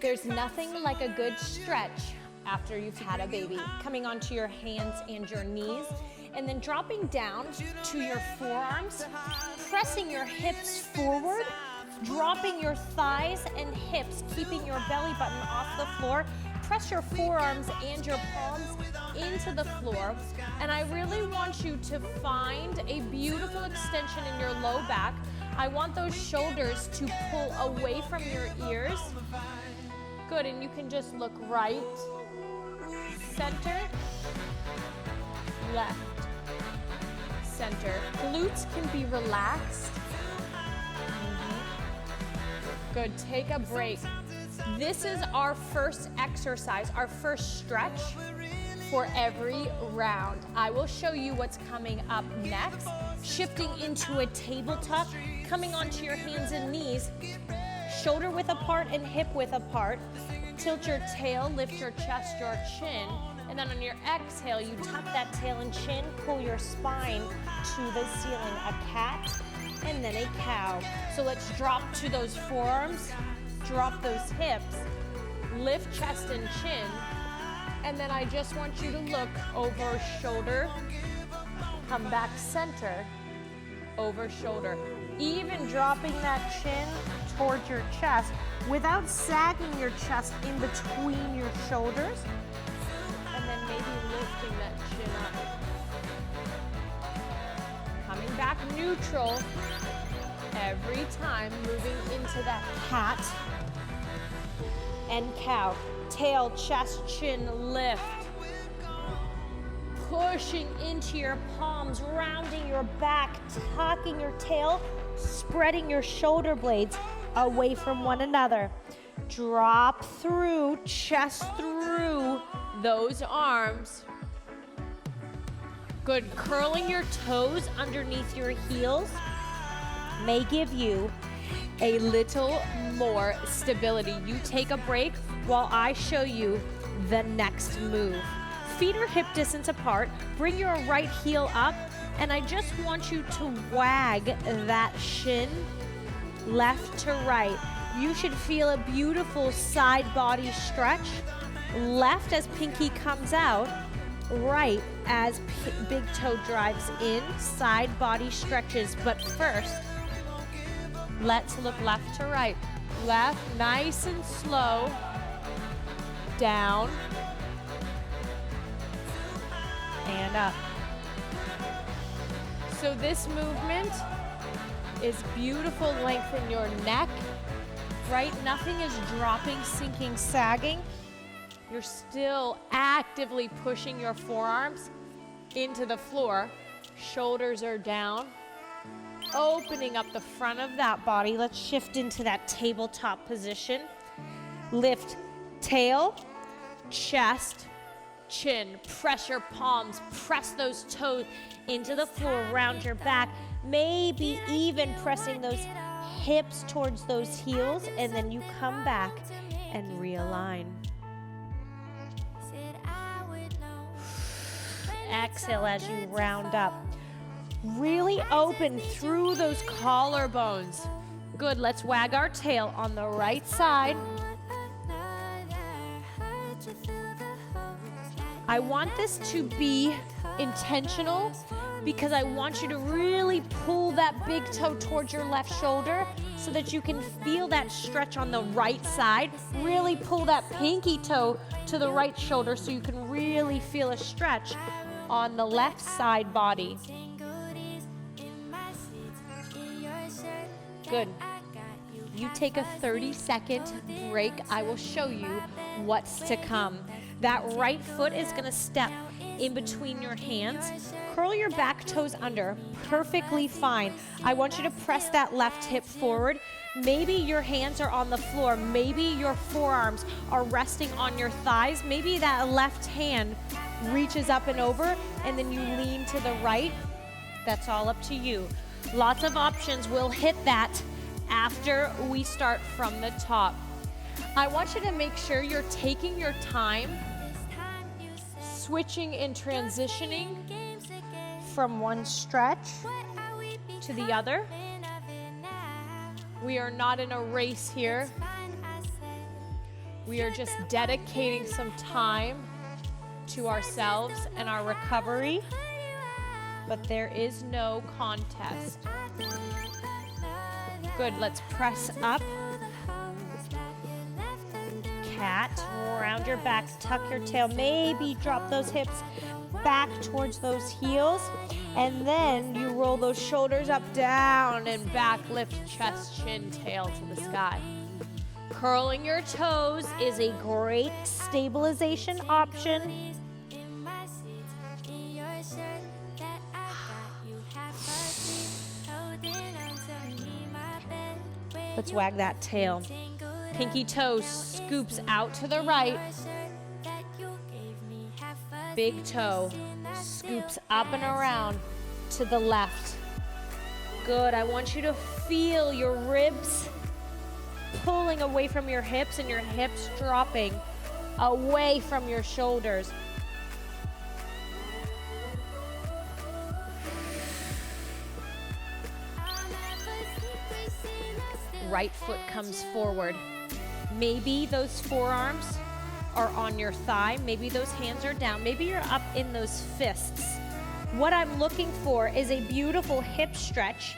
There's nothing like a good stretch after you've had a baby. Coming onto your hands and your knees, and then dropping down to your forearms, pressing your hips forward, dropping your thighs and hips, keeping your belly button off the floor. Press your forearms and your palms into the floor. And I really want you to find a beautiful extension in your low back. I want those shoulders to pull away from your ears. Good, and you can just look right, center, left, center. Glutes can be relaxed. Good, take a break. This is our first exercise, our first stretch for every round. I will show you what's coming up next. Shifting into a tabletop, coming onto your hands and knees, shoulder width apart and hip width apart. Tilt your tail, lift your chest, your chin, and then on your exhale, you tuck that tail and chin, pull your spine to the ceiling. A cat and then a cow. So let's drop to those forearms, drop those hips, lift chest and chin, and then I just want you to look over shoulder, come back center, over shoulder. Even dropping that chin towards your chest without sagging your chest in between your shoulders, and then maybe lifting that chin up. Coming back neutral every time, moving into that cat and cow. Tail, chest, chin, lift. Pushing into your palms, rounding your back, tucking your tail, spreading your shoulder blades away from one another. Drop through, chest through those arms. Good, curling your toes underneath your heels may give you a little more stability. You take a break while I show you the next move. Feet are hip distance apart. Bring your right heel up, and I just want you to wag that shin left to right. You should feel a beautiful side body stretch. Left as pinky comes out, right as big toe drives in, side body stretches. But first, let's look left to right. Left, nice and slow, down, and up. So this movement is beautiful. Lengthen your neck, right? Nothing is dropping, sinking, sagging. You're still actively pushing your forearms into the floor. Shoulders are down. Opening up the front of that body. Let's shift into that tabletop position. Lift tail, chest, chin. Press your palms. Press those toes into the floor. Round your back. Maybe even pressing those hips towards those heels, and then you come back and realign. Exhale as you round up. Really open through those collarbones. Good, let's wag our tail on the right side. I want this to be intentional because I want you to really pull that big toe towards your left shoulder so that you can feel that stretch on the right side. Really pull that pinky toe to the right shoulder so you can really feel a stretch on the left side body. Good. You take a 30-second break. I will show you what's to come. That right foot is going to step in between your hands. Curl your back toes under. Perfectly fine. I want you to press that left hip forward. Maybe your hands are on the floor. Maybe your forearms are resting on your thighs. Maybe that left hand reaches up and over, and then you lean to the right. That's all up to you. Lots of options. We'll hit that after we start from the top. I want you to make sure you're taking your time, switching and transitioning from one stretch to the other. We are not in a race here. We are just dedicating some time to ourselves and our recovery, but there is no contest. Good, let's press up. Cat, round your back, tuck your tail, maybe drop those hips back towards those heels, and then you roll those shoulders up, down, and back, lift chest, chin, tail to the sky. Curling your toes is a great stabilization option. Let's wag that tail. Pinky toe scoops out to the right. Big toe scoops up and around to the left. Good, I want you to feel your ribs pulling away from your hips and your hips dropping away from your shoulders. Right foot comes forward. Maybe those forearms are on your thigh. Maybe those hands are down. Maybe you're up in those fists. What I'm looking for is a beautiful hip stretch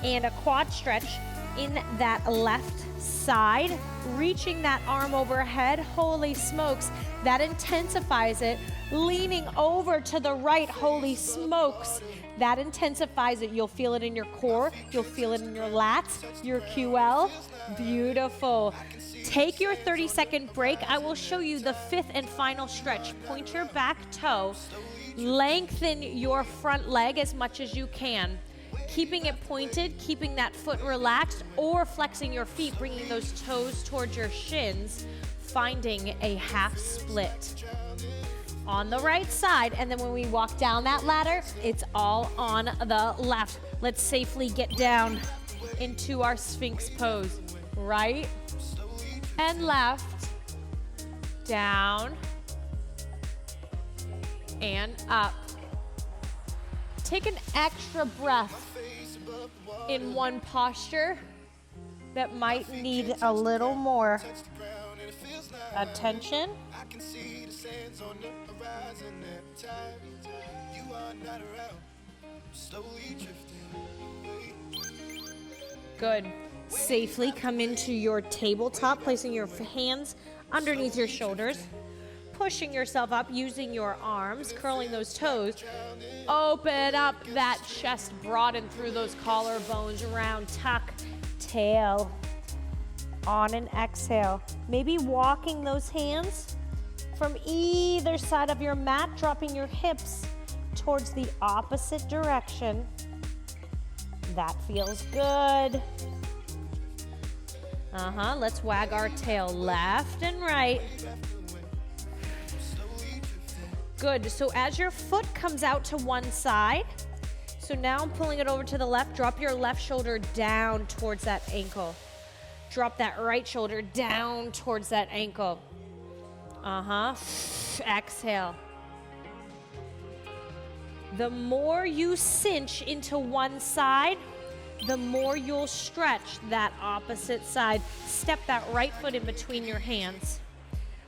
and a quad stretch in that left side, reaching that arm overhead. Holy smokes, that intensifies it. Leaning over to the right, holy smokes, that intensifies it. You'll feel it in your core, you'll feel it in your lats, your QL. Beautiful. Take your 30-second break. I will show you the fifth and final stretch. Point your back toe, lengthen your front leg as much as you can. Keeping it pointed, keeping that foot relaxed, or flexing your feet, bringing those toes towards your shins, finding a half split on the right side. And then when we walk down that ladder, it's all on the left. Let's safely get down into our Sphinx pose. Right and left, down and up. Take an extra breath in one posture that might need a little more attention. Good. Safely come into your tabletop, placing your hands underneath your shoulders, pushing yourself up, using your arms, curling those toes. Open up that chest, broaden through those collarbones, round, tuck, tail. On an exhale, maybe walking those hands from either side of your mat, dropping your hips towards the opposite direction. That feels good. Let's wag our tail left and right. Good, so as your foot comes out to one side, so now I'm pulling it over to the left, drop your left shoulder down towards that ankle. Drop that right shoulder down towards that ankle. Exhale. The more you cinch into one side, the more you'll stretch that opposite side. Step that right foot in between your hands.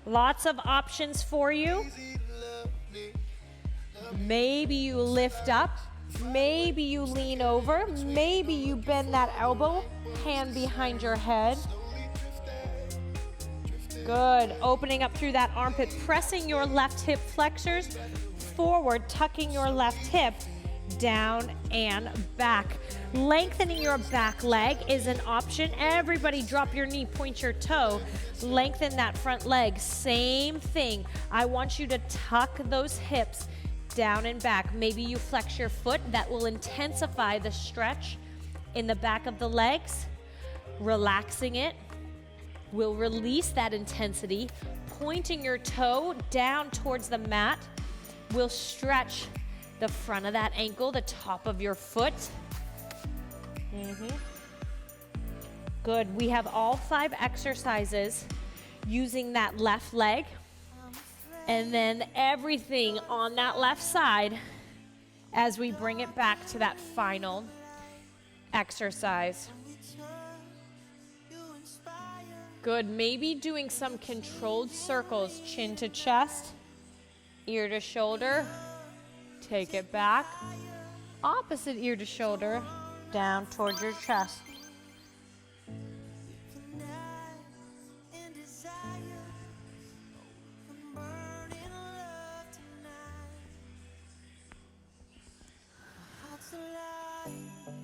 Lots of options for you. Maybe you lift up, maybe you lean over, maybe you bend that elbow, hand behind your head. Good, opening up through that armpit, pressing your left hip flexors forward, tucking your left hip down and back. Lengthening your back leg is an option. Everybody drop your knee, point your toe, lengthen that front leg. Same thing. I want you to tuck those hips down and back. Maybe you flex your foot. That will intensify the stretch in the back of the legs. Relaxing it will release that intensity. Pointing your toe down towards the mat will stretch the front of that ankle, the top of your foot. Good. We have all 5 exercises using that left leg. And then everything on that left side as we bring it back to that final exercise. Good, maybe doing some controlled circles, chin to chest, ear to shoulder, take it back, opposite ear to shoulder, down towards your chest.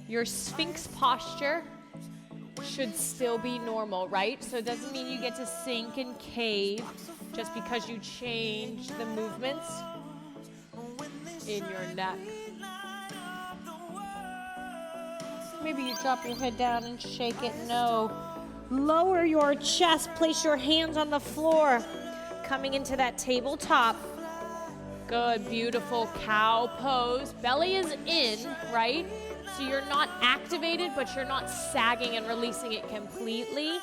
Your Sphinx posture should still be normal, right? So it doesn't mean you get to sink and cave just because you change the movements in your neck. Maybe you drop your head down and shake it. No. Lower your chest. Place your hands on the floor. Coming into that tabletop. Good, beautiful cow pose. Belly is in, right? So you're not activated, but you're not sagging and releasing it completely.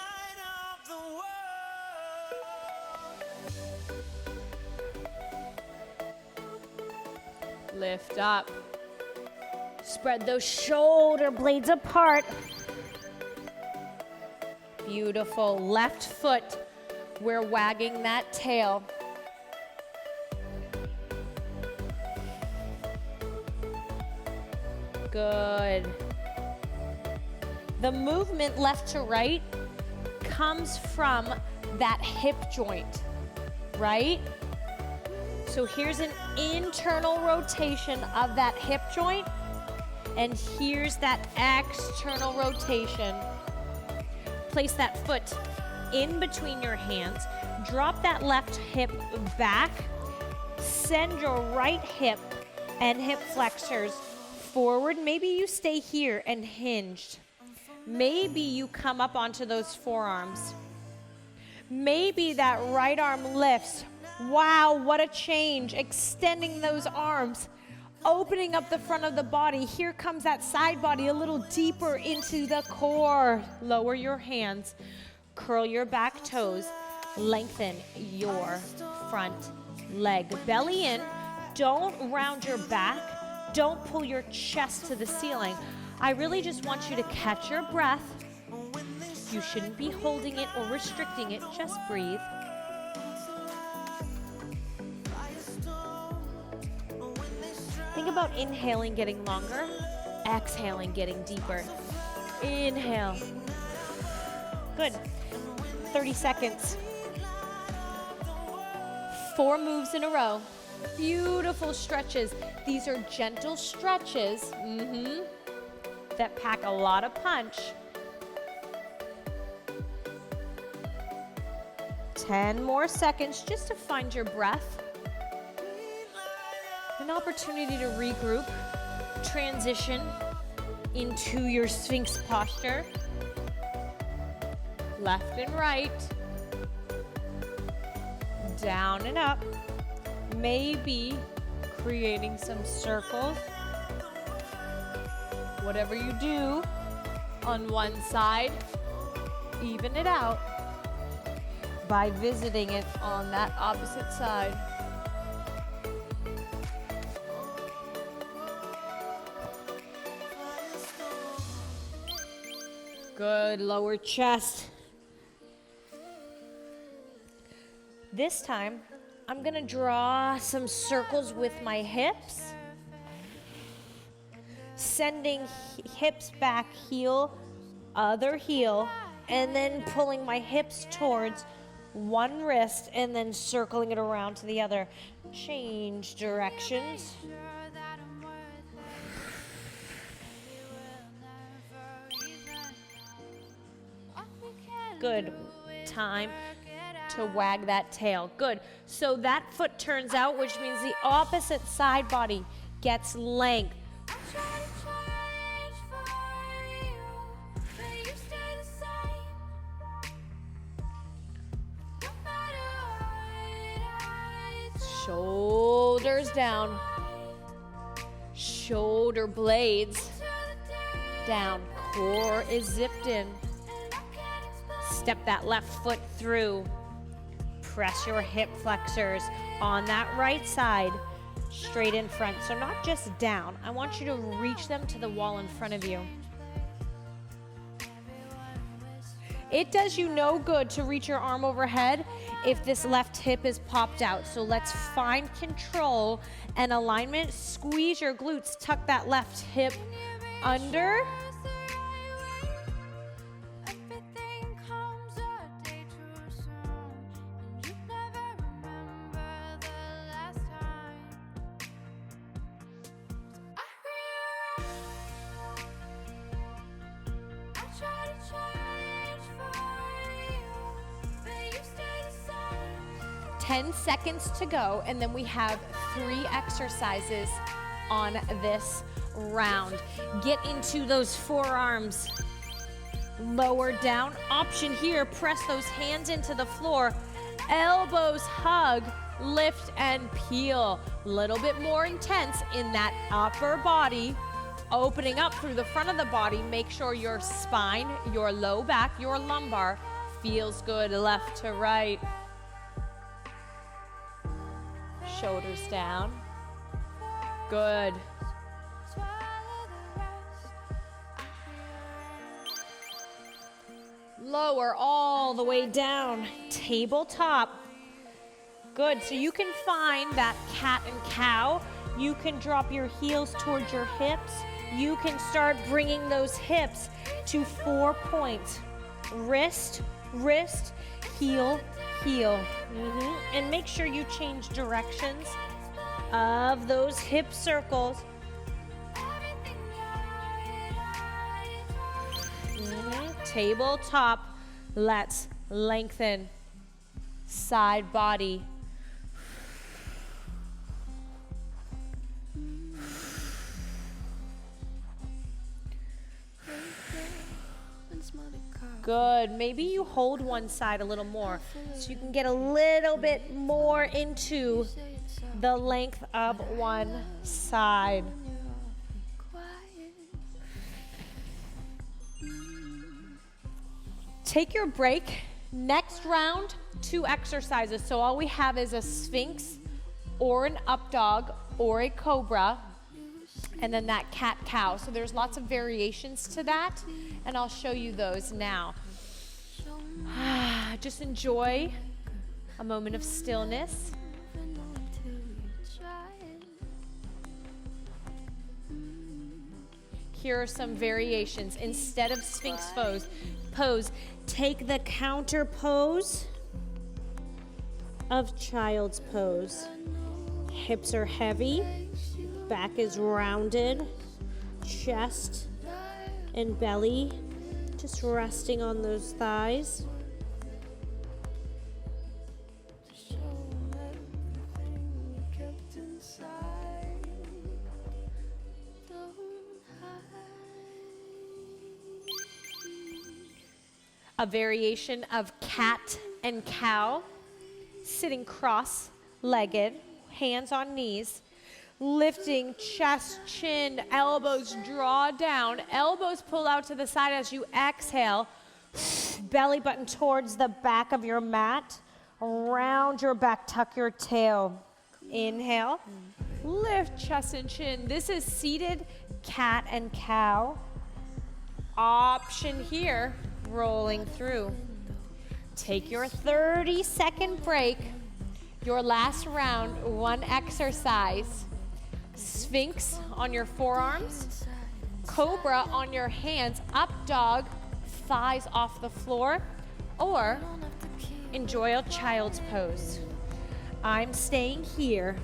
Lift up. Spread those shoulder blades apart. Beautiful. Left foot. We're wagging that tail. Good. The movement left to right comes from that hip joint, right? So here's an internal rotation of that hip joint, and here's that external rotation. Place that foot in between your hands. Drop that left hip back. Send your right hip and hip flexors forward. Maybe you stay here and hinged. Maybe you come up onto those forearms. Maybe that right arm lifts. Wow, what a change. Extending those arms, opening up the front of the body. Here comes that side body a little deeper into the core. Lower your hands, curl your back toes, lengthen your front leg. Belly in, don't round your back. Don't pull your chest to the ceiling. I really just want you to catch your breath. You shouldn't be holding it or restricting it. Just breathe. Think about inhaling, getting longer. Exhaling, getting deeper. Inhale. Good. 30 seconds. 4 moves in a row. Beautiful stretches. These are gentle stretches that pack a lot of punch. 10 more seconds just to find your breath. An opportunity to regroup, transition into your Sphinx posture. Left and right. Down and up. Maybe creating some circles. Whatever you do on one side, even it out by visiting it on that opposite side. Good, lower chest. This time, I'm gonna draw some circles with my hips. Sending hips back, heel, other heel, and then pulling my hips towards one wrist and then circling it around to the other. Change directions. Good. Time to wag that tail. Good. So that foot turns out, which means the opposite side body gets length. Shoulders down. Shoulder blades down. Core is zipped in. Step that left foot through. Press your hip flexors on that right side, straight in front. So not just down. I want you to reach them to the wall in front of you. It does you no good to reach your arm overhead if this left hip is popped out. So let's find control and alignment. Squeeze your glutes, tuck that left hip under. Ten seconds to go, and then we have 3 exercises on this round. Get into those forearms. Lower down. Option here, press those hands into the floor. Elbows hug, lift and peel. A little bit more intense in that upper body. Opening up through the front of the body. Make sure your spine, your low back, your lumbar feels good left to right. Shoulders down. Good. Lower all the way down. Tabletop. Good. So you can find that cat and cow. You can drop your heels towards your hips. You can start bringing those hips to 4 points. Wrist, wrist, heel, heel. And make sure you change directions of those hip circles. Tabletop. Let's lengthen. Side body. Good. Maybe you hold one side a little more so you can get a little bit more into the length of one side. Take your break. Next round, 2 exercises. So all we have is a Sphinx or an up dog or a cobra, and then that cat-cow. So there's lots of variations to that, and I'll show you those now. Just enjoy a moment of stillness. Here are some variations. Instead of Sphinx pose, take the counter pose of child's pose. Hips are heavy. Back is rounded, chest and belly just resting on those thighs. A variation of cat and cow, sitting cross-legged, hands on knees. Lifting chest, chin, elbows draw down, elbows pull out to the side as you exhale. Belly button towards the back of your mat. Round your back, tuck your tail. Inhale, lift chest and chin. This is seated cat and cow. Option here, rolling through. Take your 30-second break. Your last round, 1 exercise. Sphinx on your forearms, cobra on your hands, up dog, thighs off the floor, or enjoy a child's pose. I'm staying here.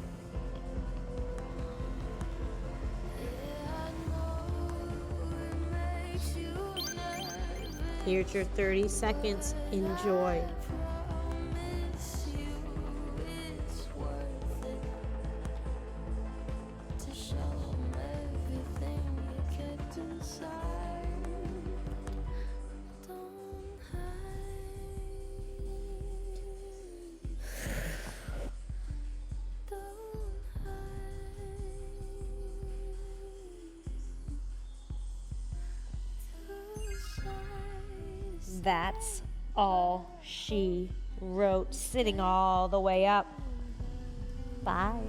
Here's your 30 seconds. Enjoy. That's all she wrote, sitting all the way up. Bye.